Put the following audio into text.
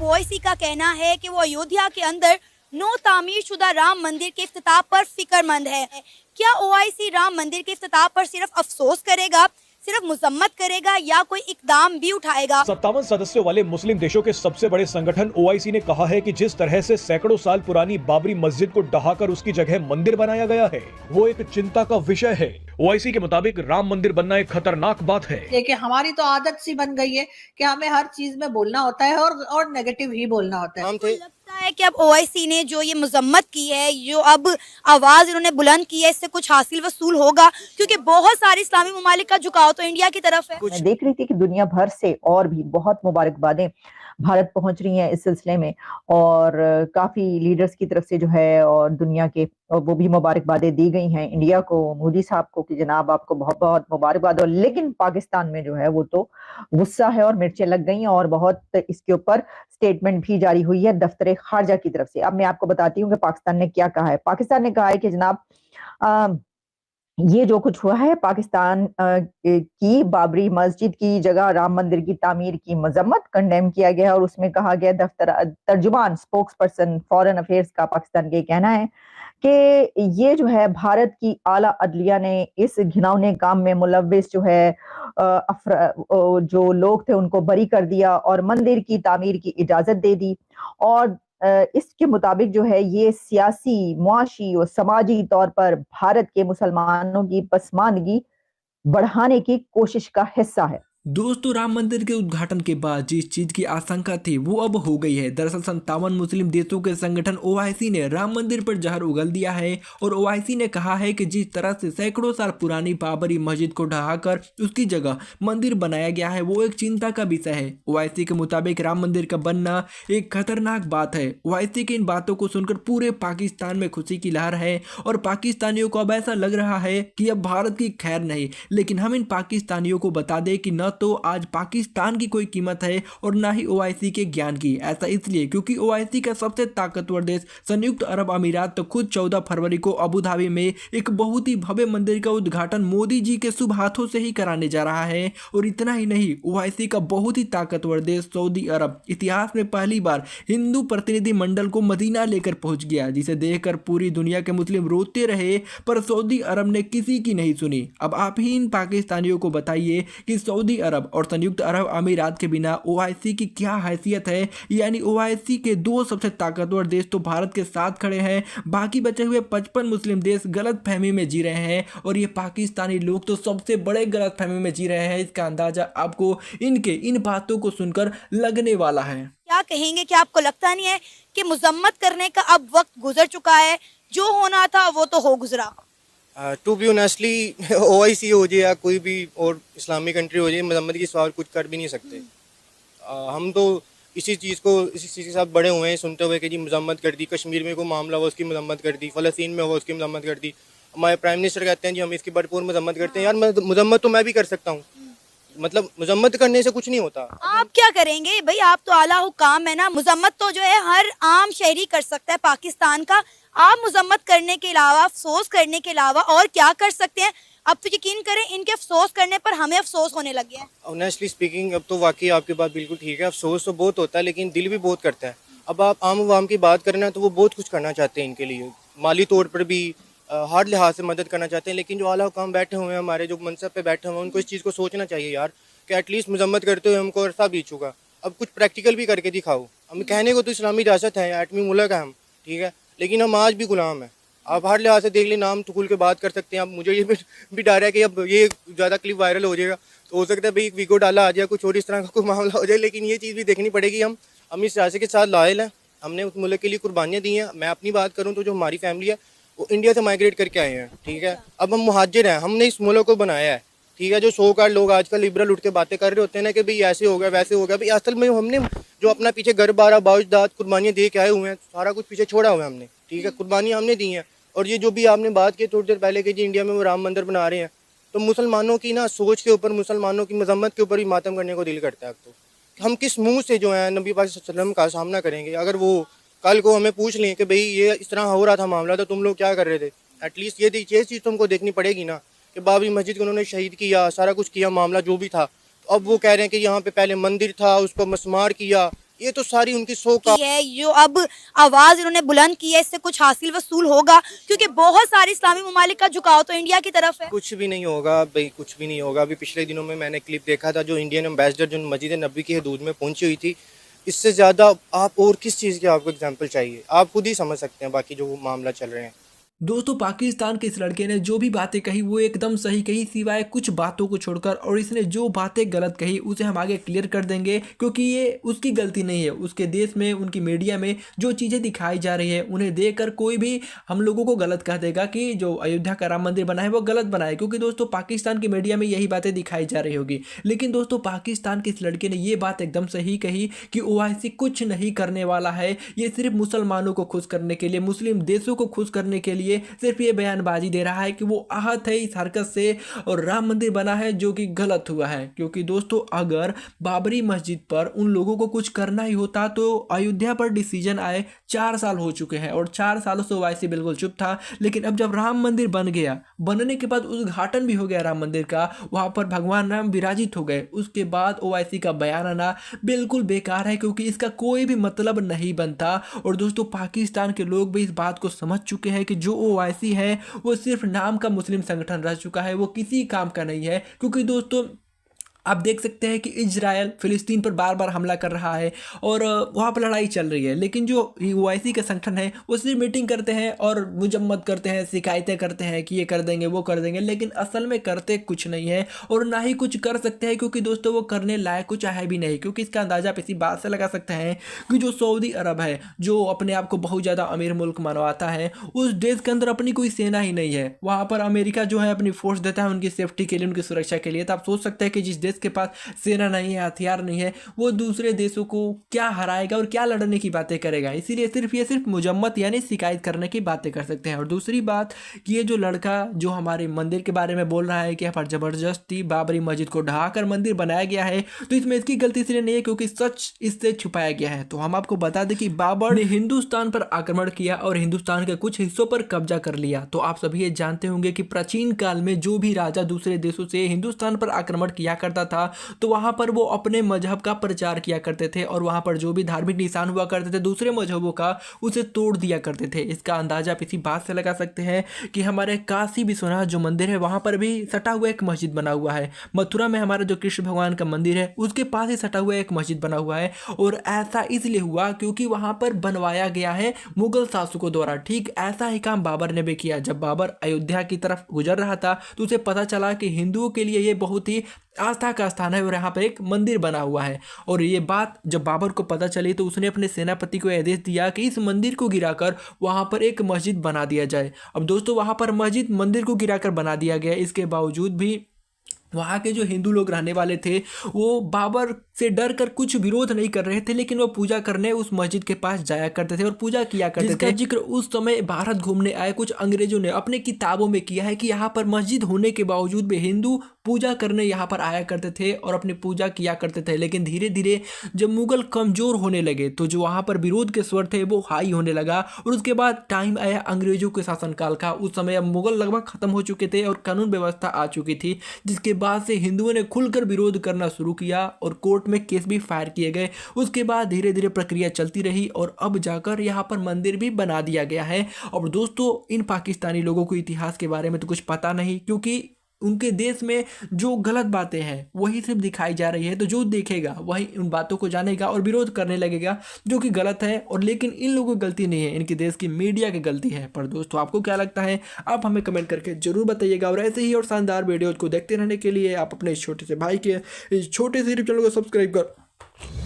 तरफ ओवैसी का कहना है कि वो अयोध्या के अंदर नो तामीर शुदा राम मंदिर के इफ्तिताह पर फिक्रमंद है। क्या ओवैसी राम मंदिर के इफ्तिताह पर सिर्फ अफसोस करेगा, सिर्फ मजम्मत करेगा या कोई इकदाम भी उठाएगा? 57 सदस्यों वाले मुस्लिम देशों के सबसे बड़े संगठन ओआईसी ने कहा है कि जिस तरह से सैकड़ों साल पुरानी बाबरी मस्जिद को ढहाकर उसकी जगह मंदिर बनाया गया है, वो एक चिंता का विषय है। ओआईसी के मुताबिक राम मंदिर बनना एक खतरनाक बात है। देखिए, हमारी तो आदत सी बन गई है कि हमें हर चीज में बोलना होता है और नेगेटिव ही बोलना होता है। लगता है कि अब ओवैसी ने जो ये मजम्मत की है, जो अब आवाज इन्होंने बुलंद की है, इससे कुछ हासिल वसूल होगा? क्योंकि बहुत सारे इस्लामी ममालिक का झुकाव तो इंडिया की तरफ है। मैं देख रही थी कि दुनिया भर से और भी बहुत मुबारकबादें भारत पहुंच रही हैं इस सिलसिले में, और काफी लीडर्स की तरफ से जो है और दुनिया के वो भी मुबारकबादें दी गई हैं इंडिया को, मोदी साहब को कि जनाब आपको बहुत बहुत मुबारकबाद हो। लेकिन पाकिस्तान में जो है वो तो गुस्सा है और मिर्चें लग गई हैं और बहुत इसके ऊपर स्टेटमेंट भी जारी हुई है दफ्तर खारजा की तरफ से। अब मैं आपको बताती हूँ कि पाकिस्तान ने क्या कहा है। पाकिस्तान ने कहा है कि जनाब ये जो कुछ हुआ है, पाकिस्तान की बाबरी मस्जिद की जगह राम मंदिर की तामीर की मजम्मत कंडेम किया गया है। और उसमें कहा गया, दफ्तर तर्जुमान स्पोक्स पर्सन फॉरेन अफेयर्स का पाकिस्तान के कहना है कि ये जो है भारत की आला अदलिया ने इस घिनौने काम में मुलव्विस जो है जो लोग थे उनको बरी कर दिया और मंदिर की तामीर की इजाजत दे दी। और इसके मुताबिक जो है ये सियासी, मुआशी और समाजी तौर पर भारत के मुसलमानों की पसमानदगी बढ़ाने की कोशिश का हिस्सा है। दोस्तों, राम मंदिर के उद्घाटन के बाद जिस चीज की आशंका थी वो अब हो गई है। दरअसल 57 मुस्लिम देशों के संगठन ओआईसी ने राम मंदिर पर जहर उगल दिया है और ओआईसी ने कहा है कि जिस तरह से सैकड़ों साल पुरानी बाबरी मस्जिद को ढहाकर उसकी जगह मंदिर बनाया गया है वो एक चिंता का विषय है। ओआईसी के मुताबिक राम मंदिर का बनना एक खतरनाक बात है। ओआईसी की इन बातों को सुनकर पूरे पाकिस्तान में खुशी की लहर है और पाकिस्तानियों को अब ऐसा लग रहा है कि अब भारत की खैर नहीं। लेकिन हम इन पाकिस्तानियों को बता दें कि न तो आज पाकिस्तान की कोई कीमत है और ना ही ओआईसी के ज्ञान की। ऐसा इसलिए क्योंकि ओआईसी का सबसे ताकतवर देश संयुक्त अरब अमीरात तो खुद 14 फरवरी को अबू धाबी में एक बहुत ही भव्य मंदिर का उद्घाटन मोदी जी के शुभ हाथों से ही कराने जा रहा है। और इतना ही नहीं, ओआईसी का बहुत ही ताकतवर देश सऊदी अरब इतिहास में पहली बार हिंदू प्रतिनिधि मंडल को मदीना लेकर पहुंच गया, जिसे देखकर पूरी दुनिया के मुस्लिम रोते रहे पर सऊदी अरब ने किसी की नहीं सुनी। अब आप ही इन पाकिस्तानियों को बताइए कि सऊदी अरब और संयुक्त अरब अमीरात के बिना ओआईसी की क्या हैसियत है। यानी ओआईसी के दो सबसे ताकतवर देश तो भारत के साथ खड़े हैं, बाकी बचे हुए 55 मुस्लिम देश गलत फहमी में जी रहे हैं और ये पाकिस्तानी लोग तो सबसे बड़े गलत फहमी में जी रहे हैं। इसका अंदाजा आपको इनके इन बातों को सुनकर लगने वाला है। क्या कहेंगे कि आपको लगता नहीं है कि मजम्मत करने का अब वक्त गुजर चुका है, जो होना था वो तो हो गुजरा? टू बी ऑनेस्टली ओआईसी हो जाए या कोई भी और इस्लामिक कंट्री हो जाए, मजम्मत की सवाल कुछ कर भी नहीं सकते। हम तो इसी चीज़ के साथ बड़े हुए हैं सुनते हुए कि जी मजम्मत कर दी, कश्मीर में कोई मामला हुआ उसकी मजम्मत कर दी, फ़लस्तीन में हुआ उसकी मजम्मत कर दी। हमारे प्राइम मिनिस्टर कहते हैं जी हम इसकी भरपूर मजम्मत करते हैं। यार मजम्मत तो मैं भी कर सकता हूँ, मतलब मजम्मत करने से कुछ नहीं होता। आप क्या करेंगे भाई, आप तो आला हुकाम है ना। मजम्मत तो जो है हर आम शहरी कर सकता है पाकिस्तान का। आप मजम्मत करने के अलावा, अफसोस करने के अलावा और क्या कर सकते हैं? अब तो यकीन करें इनके अफसोस करने पर हमें अफसोस होने लग गया है। ऑनेस्टली स्पीकिंग अब तो वाकई आपकी बात बिल्कुल ठीक है, अफसोस तो बहुत होता है लेकिन दिल भी बहुत करता है। अब आप आम आवाम की बात करना तो वो बहुत कुछ करना चाहते हैं, इनके लिए माली तौर पर भी हर लिहाज से मदद करना चाहते हैं। लेकिन जो आला हुकाम बैठे हुए हैं, हमारे जो मनसब पे बैठे हुए हैं, उनको इस चीज़ को सोचना चाहिए यार कि एटलीस्ट मजम्मत करते हुए हमको अरसा बीत चुका, अब कुछ प्रैक्टिकल भी करके दिखाओ। हम कहने को तो इस्लामी रियासत है, एटमी मुल्क है हम, ठीक है, लेकिन हम आज भी गुलाम हैं। आप हर लिहाज से देख लें, नाम तो खुल के बात कर सकते हैं। अब मुझे ये भी डर है कि अब ये ज़्यादा क्लिप वायरल हो जाएगा तो हो सकता है भाई वीडियो डाला आ जाए, कुछ और इस तरह का कोई मामला हो जाए। लेकिन ये चीज़ भी देखनी पड़ेगी, हम इस सियासत के साथ लायल हैं, हमने उस मुल्क के लिए कुर्बानियाँ दी हैं। मैं अपनी बात करूँ तो जो हमारी फैमिली है वो इंडिया से माइग्रेट करके आए हैं, ठीक है। अब हम मुहाजिर हैं, हमने इस मुल्क को बनाया है, ठीक है। जो 100 कार लोग आजकल लिबरल उठ के बातें कर रहे होते हैं ना कि भाई ऐसे हो गया वैसे हो गया, भाई असल में हमने जो अपना पीछे घर बार बाउजदाद कुर्बानियाँ दे के आए हुए हैं, सारा कुछ पीछे छोड़ा हुआ है हमने, ठीक है। कुर्बानियाँ हमने दी हैं। और ये जो भी आपने बात की थोड़ी देर पहले कि जी इंडिया में वो राम मंदिर बना रहे हैं, तो मुसलमानों की ना सोच के ऊपर, मुसलमानों की मजम्मत के ऊपर भी मातम करने को दिल करता है। अब तो हम किस मुँह से जो है नबी पाक सल्लल्लाहु अलैहि वसल्लम का सामना करेंगे? अगर वो कल को हमें पूछ लें कि भाई ये इस तरह हो रहा था मामला तो तुम लोग क्या कर रहे थे, एटलीस्ट ये चीज़ तुमको देखनी पड़ेगी ना कि बाबरी मस्जिद को उन्होंने शहीद किया, सारा कुछ किया, मामला जो भी था। अब वो कह रहे हैं कि यहाँ पे पहले मंदिर था, उसको मस्मार किया, ये तो सारी उनकी सो का की है, जो अब आवाज इन्होंने बुलंद की है, इससे कुछ हासिल वसूल होगा? क्योंकि बहुत सारे इस्लामी ममालिक का झुकाव तो इंडिया की तरफ है। कुछ भी नहीं होगा भाई, कुछ भी नहीं होगा। अभी पिछले दिनों में मैंने क्लिप देखा था, जो इंडियन एम्बेसडर जो मस्जिद नबी की हदूद में पहुंची हुई थी। इससे ज़्यादा आप और किस चीज़ की आपको एग्जांपल चाहिए? आप खुद ही समझ सकते हैं बाकी जो मामला चल रहे हैं। दोस्तों पाकिस्तान के इस लड़के ने जो भी बातें कही वो एकदम सही कही, सिवाय कुछ बातों को छोड़कर। और इसने जो बातें गलत कही उसे हम आगे क्लियर कर देंगे, क्योंकि ये उसकी गलती नहीं है। उसके देश में, उनकी मीडिया में जो चीज़ें दिखाई जा रही है उन्हें देखकर कोई भी हम लोगों को गलत कह देगा कि जो अयोध्या का राम मंदिर बना है वो गलत बना है, क्योंकि दोस्तों पाकिस्तान की मीडिया में यही बातें दिखाई जा रही होगी। लेकिन दोस्तों पाकिस्तान के इस लड़के ने ये बात एकदम सही कही कि ओआईसी कुछ नहीं करने वाला है। ये सिर्फ मुसलमानों को खुश करने के लिए, मुस्लिम देशों को खुश करने के लिए सिर्फ ये बयानबाजी दे रहा है कि वो आहत है इस हरकत से और राम मंदिर बना है जो कि गलत हुआ है। क्योंकि दोस्तों अगर बाबरी मस्जिद पर उन लोगों को कुछ करना ही होता तो अयोध्या पर डिसीजन आए 4 साल हो चुके हैं और 4 सालों से ओवैसी बिल्कुल चुप था। लेकिन अब जब राम मंदिर बन गया, बनने के बाद उद्घाटन भी हो गया राम मंदिर का, वहां पर भगवान राम विराजित हो गए, उसके बाद ओवैसी का बयान आना बिल्कुल बेकार है, क्योंकि इसका कोई भी मतलब नहीं बनता। और दोस्तों पाकिस्तान के लोग भी इस बात को समझ चुके हैं कि जो ओवैसी है वो सिर्फ नाम का मुस्लिम संगठन रह चुका है, वो किसी काम का नहीं है। क्योंकि दोस्तों आप देख सकते हैं कि इजराइल फिलिस्तीन पर बार बार हमला कर रहा है और वहाँ पर लड़ाई चल रही है, लेकिन जो ओआईसी का संगठन है वो सिर्फ मीटिंग करते हैं और मुजम्मत करते हैं, शिकायतें करते हैं कि ये कर देंगे वो कर देंगे, लेकिन असल में करते कुछ नहीं है और ना ही कुछ कर सकते हैं। क्योंकि दोस्तों वो करने लायक कुछ है भी नहीं। क्योंकि इसका अंदाजा आप इसी बात से लगा सकते हैं कि जो सऊदी अरब है, जो अपने आप को बहुत ज़्यादा अमीर मुल्क मनवाता है, उस देश के अंदर अपनी कोई सेना ही नहीं है। वहाँ पर अमेरिका जो है अपनी फोर्स देता है उनकी सेफ्टी के लिए, उनकी सुरक्षा के लिए। तो आप सोच सकते हैं कि जिस देश के पास सेना नहीं है, हथियार नहीं है, वो दूसरे देशों को क्या हराएगा और क्या लड़ने की बातें करेगा। इसीलिए सिर्फ मुजम्मत यानी शिकायत करने की बातें कर सकते हैं। और दूसरी बात कि ये जो लड़का जो हमारे मंदिर के बारे में बोल रहा है कि यहाँ पर जबरदस्ती बाबरी मस्जिद को ढहाकर मंदिर बनाया गया है, तो इसमें इसकी गलती इसलिए नहीं है क्योंकि सच इससे छुपाया गया है। तो हम आपको बता दें कि बाबर ने हिंदुस्तान पर आक्रमण किया और हिंदुस्तान के कुछ हिस्सों पर कब्जा कर लिया। तो आप सभी ये जानते होंगे कि प्राचीन काल में जो भी राजा दूसरे देशों से हिंदुस्तान पर आक्रमण किया करता था तो वहां पर वो अपने मजहब का प्रचार किया करते थे और वहां पर जो भी धार्मिक निशान हुआ करते थे दूसरे मजहबों का, उसे तोड़ दिया करते थे। इसका अंदाजा आप इसी बात से लगा सकते हैं कि हमारे काशी विश्वनाथ जो मंदिर है वहां पर भी सटा हुआ एक मस्जिद बना हुआ है। मथुरा में हमारा जो कृष्ण भगवान का मंदिर है उसके पास ही सटा हुआ एक मस्जिद बना हुआ है। और ऐसा इसलिए हुआ क्योंकि वहां पर बनवाया गया है मुगल शासकों द्वारा। ठीक ऐसा ही काम बाबर ने भी किया। जब बाबर अयोध्या की तरफ गुजर रहा था तो उसे पता चला कि हिंदुओं के लिए ये बहुत ही आस्था का स्थान है और यहाँ पर एक मंदिर बना हुआ है। और ये बात जब बाबर को पता चली तो उसने अपने सेनापति को आदेश दिया कि इस मंदिर को गिराकर वहाँ पर एक मस्जिद बना दिया जाए। अब दोस्तों वहाँ पर मस्जिद मंदिर को गिराकर बना दिया गया। इसके बावजूद भी वहाँ के जो हिंदू लोग रहने वाले थे वो बाबर से डर कर कुछ विरोध नहीं कर रहे थे, लेकिन वो पूजा करने उस मस्जिद के पास जाया करते थे और पूजा किया करते थे। जिक्र उस समय भारत घूमने आए कुछ अंग्रेजों ने अपने किताबों में किया है कि यहाँ पर मस्जिद होने के बावजूद भी हिंदू पूजा करने यहाँ पर आया करते थे और अपनी पूजा किया करते थे। लेकिन धीरे धीरे जब मुगल कमजोर होने लगे तो जो वहाँ पर विरोध के स्वर थे वो हाई होने लगा और उसके बाद टाइम आया अंग्रेजों के शासनकाल का। उस समय अब मुगल लगभग खत्म हो चुके थे और कानून व्यवस्था आ चुकी थी, जिसके बाद से हिंदुओं ने खुलकर विरोध करना शुरू किया और कोर्ट में केस भी फायर किए गए। उसके बाद धीरे धीरे प्रक्रिया चलती रही और अब जाकर यहाँ पर मंदिर भी बना दिया गया है। और दोस्तों इन पाकिस्तानी लोगों को इतिहास के बारे में तो कुछ पता नहीं, क्योंकि उनके देश में जो गलत बातें हैं वही सिर्फ दिखाई जा रही है। तो जो देखेगा वही उन बातों को जानेगा और विरोध करने लगेगा जो कि गलत है। और लेकिन इन लोगों की गलती नहीं है, इनके देश की मीडिया की गलती है। पर दोस्तों आपको क्या लगता है आप हमें कमेंट करके जरूर बताइएगा। और ऐसे ही और शानदार वीडियोज को देखते रहने के लिए आप अपने छोटे से भाई के इस छोटे से यूट्यूब चैनल को सब्सक्राइब कर